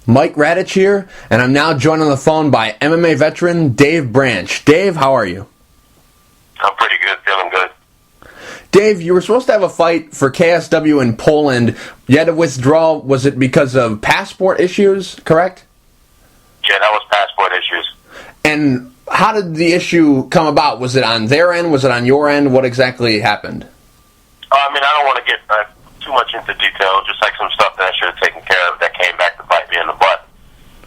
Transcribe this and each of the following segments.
Mike Radich here, and I'm now joined on the phone by MMA Veteran Dave Branch. Dave, how are you? I'm pretty good, feeling good. Dave, you were supposed to have a fight for KSW in Poland. You had to withdraw. Was it because of passport issues, correct? Yeah, that was passport issues. And how did the issue come about? Was it on their end? Was it on your end? What exactly happened? I don't want to get too much into detail, just like some stuff that I should have taken care of that came back to bite me in the butt.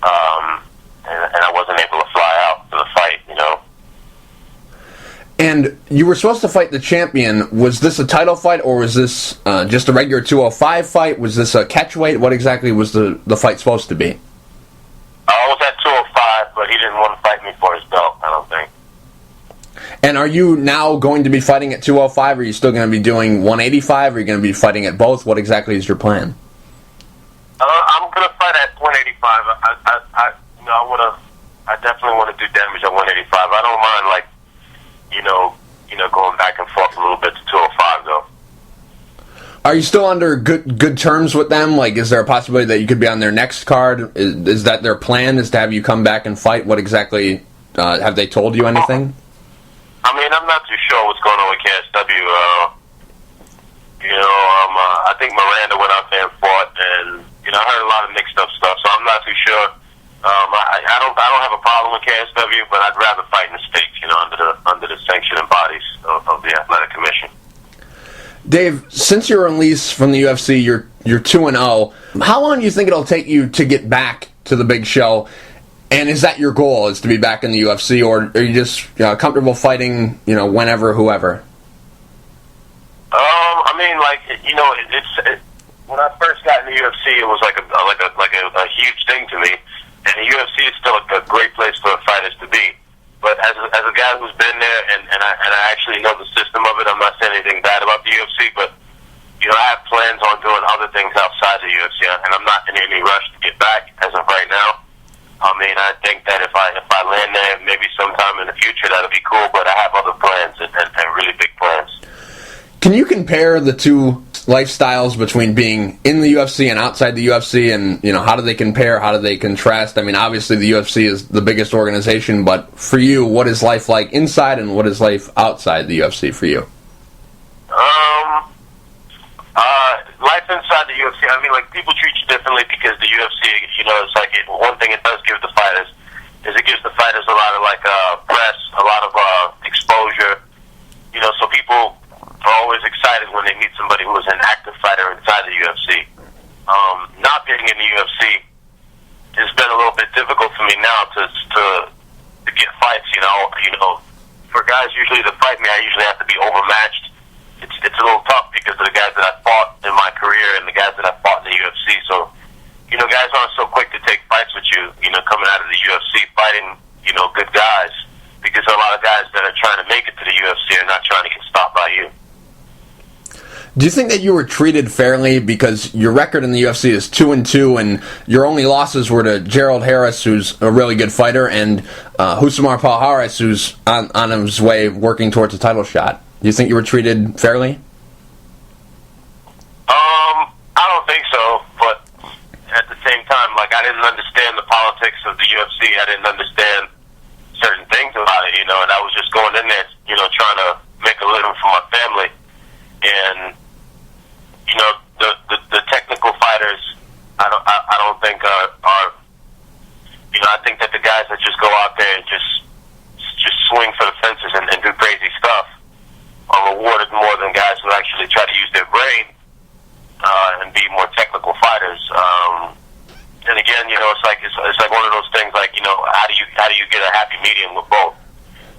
And I wasn't able to fly out for the fight, And you were supposed to fight the champion. Was this a title fight, or was this just a regular 205 fight? Was this a catchweight? What exactly was the fight supposed to be? I was at 205, but he didn't want to fight me for his belt, I don't think. And are you now going to be fighting at 205? Or are you still going to be doing 185? Or are you going to be fighting at both? What exactly is your plan? I'm going to fight at 185. I definitely want to do damage at 185. I don't mind, going back and forth a little bit to 205, though. Are you still under good terms with them? Like, is there a possibility that you could be on their next card? Is that their plan, is to have you come back and fight? What exactly, have they told you anything? I'm not too sure what's going on with KSW. I think Miranda went out there and fought, and, I heard a lot of mixed up stuff, so I'm not too sure. I don't have a problem with KSW, but I'd rather fight in the States, under the sanctioning bodies of the Athletic Commission. Dave, since you're released from the UFC, you're 2-0. How long do you think it'll take you to get back to the big show? And is that your goal, is to be back in the UFC, or are you just comfortable fighting, whenever, whoever? When I first got in the UFC, it was like a huge thing to me, and the UFC is still a great place for fighters to be. But as a guy who's been there, and I actually know the system of it, I'm not saying anything bad about the UFC, but I have plans on doing other things outside the UFC, and I'm not in any rush to get back as of right now. I think that if I land there, maybe sometime in the future, that'll be cool. But I have other plans and really big plans. Can you compare the two lifestyles between being in the UFC and outside the UFC, and how do they compare? How do they contrast? Obviously the UFC is the biggest organization, but for you, what is life like inside, and what is life outside the UFC for you? Life inside the UFC, people treat you differently because the UFC, it's like one thing it does give the fighters is it gives the fighters a lot of press, a lot of exposure, so people are always excited when they meet somebody who is an active fighter inside the UFC. Not being in the UFC, it's been a little bit difficult for me now to get fights, for guys usually to fight me, I usually have to be overmatched. It's a little tough because of the guys that I fought in my career and the guys that I fought in the UFC. So, guys aren't so quick to take fights with you, coming out of the UFC, fighting, good guys, because a lot of guys that are trying to make it to the UFC are not trying to get stopped by you. Do you think that you were treated fairly, because your record in the UFC is 2-2, and your only losses were to Gerald Harris, who's a really good fighter, and Husamar Palhares, who's on his way working towards a title shot? Do you think you were treated fairly? I don't think so, but at the same time, I didn't understand the politics of the UFC. I didn't understand certain things about it, and I was just going in there, trying to make a living for my family. And the technical fighters, I don't think are I think that the guys that just go out there and just swing for the fences and do crazy stuff are rewarded more than guys who actually try to use their brain and be more technical fighters. And again, it's like one of those things. How do you get a happy medium with both?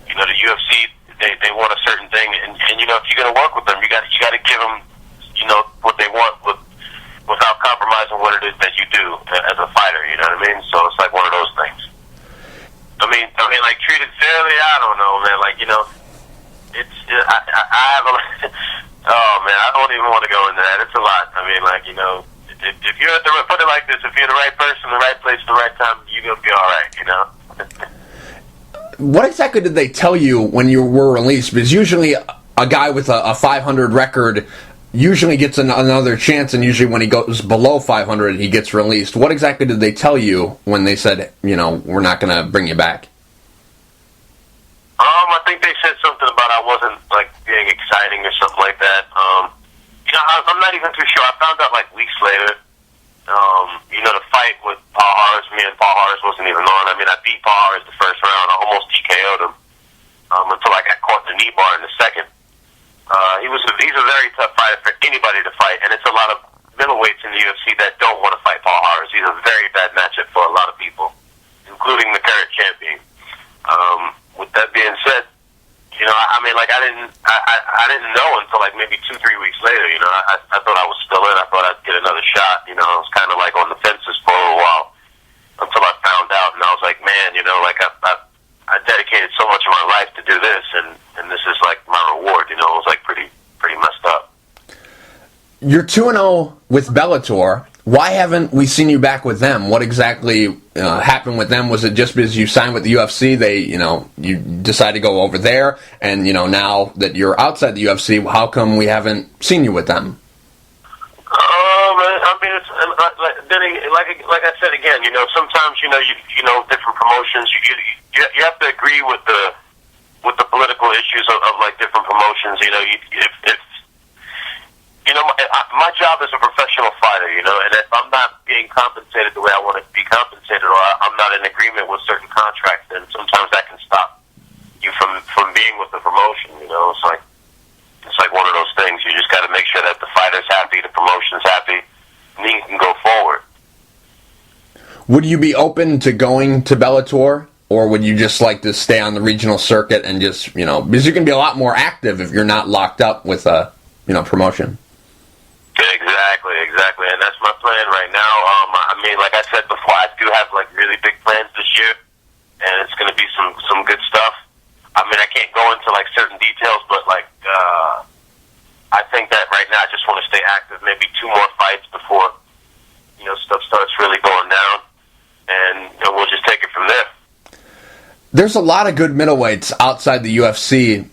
The UFC, they want a certain thing, and if you're going to work with them, you got to give them what they want without compromising what it is that you do as a fighter. You know what I mean? So it's like one of those things. Treated fairly, I don't know, man. I have a oh man, I don't even want to go into that. It's a lot. If you're put it like this, if you're the right person, the right place, the right time, you're gonna be all right. What exactly did they tell you when you were released? Because usually a guy with a 500 record, usually gets another chance, and usually when he goes below 500, he gets released. What exactly did they tell you when they said, we're not going to bring you back? I think they said something about I wasn't like being exciting or something like that. I'm not even too sure. I found out like weeks later. The fight with Paul Harris, me and Paul Harris wasn't even on. I mean, I beat Paul Harris the first round. I almost TKO'd him until I got caught in the knee bar in the second. He's a very tough fighter for anybody to fight, and it's a lot of middleweights in the UFC that don't want to fight Paul Harris. He's a very bad matchup for a lot of people, including the current champion. With that being said, I didn't know until like maybe 2-3 weeks later. I thought I was still in. I thought I'd get another shot. I was kind of like on the fences for a little while until I found out, and I was like, man, I dedicated so much of my life to do this, and this is like my reward. It was like pretty messed up. You're 2-0 with Bellator. Why haven't we seen you back with them? What exactly happened with them? Was it just because you signed with the UFC? You decided to go over there, and now that you're outside the UFC, how come we haven't seen you with them? I mean, it's like I said again. Sometimes different promotions. You have to agree with the political issues of like different promotions. My job is a professional fighter, and if I'm not being compensated the way I want to be compensated, or I'm not in agreement with certain contracts, then sometimes that can stop you from being with the promotion. It's like one of those things. You just got to make sure that the fighter's happy, the promotion's happy, and then you can go forward. Would you be open to going to Bellator, or would you just like to stay on the regional circuit and just, because you can be a lot more active if you're not locked up with a, promotion? Exactly, and that's my plan right now. Like I said before, I do have like really big plans this year, and it's going to be some good stuff. I can't go into like certain details, but I think that right now I just want to stay active. Maybe 2 more fights before stuff starts really going down, and we'll just take it from there. There's a lot of good middleweights outside the UFC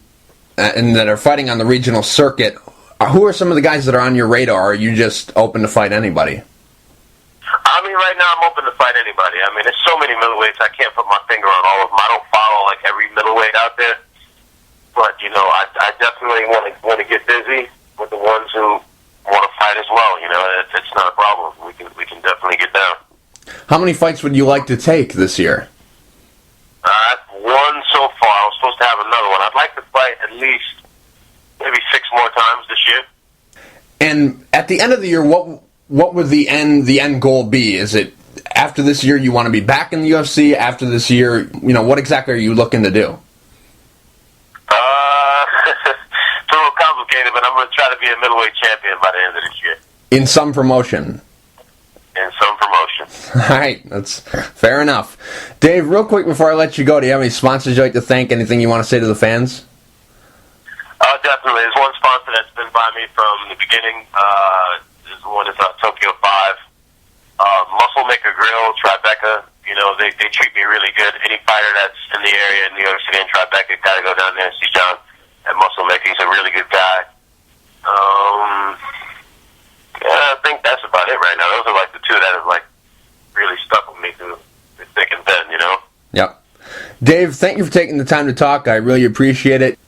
and that are fighting on the regional circuit. Who are some of the guys that are on your radar? Are you just open to fight anybody? Right now I'm open to fight anybody. There's so many middleweights, I can't put my finger on all of them. I don't follow like every middleweight out there, but I definitely want to get busy with the ones who want to fight as well. It's not a problem. We can definitely get down. How many fights would you like to take this year? I've won so far. I was supposed to have another one. I'd like to fight at least maybe 6 more times this year. And at the end of the year, what would the end goal be? Is it after this year you want to be back in the UFC? After this year, what exactly are you looking to do? It's a little complicated, but I'm going to try to be a middleweight champion by the end of this year. In some promotion? In some promotion. All right, that's fair enough. Dave, real quick before I let you go, do you have any sponsors you'd like to thank? Anything you want to say to the fans? Definitely. There's one sponsor that's been by me from the beginning. There's one is Tokyo 5. Muscle Maker Grill, Tribeca. They treat me really good. Any fighter that's in the area in New York City and Tribeca got to go down there and see John at Muscle Maker. He's a really good guy. I think that's about it right now. Those are like the 2 that have like really stuck with me through thick and thin. Yep. Dave, thank you for taking the time to talk. I really appreciate it.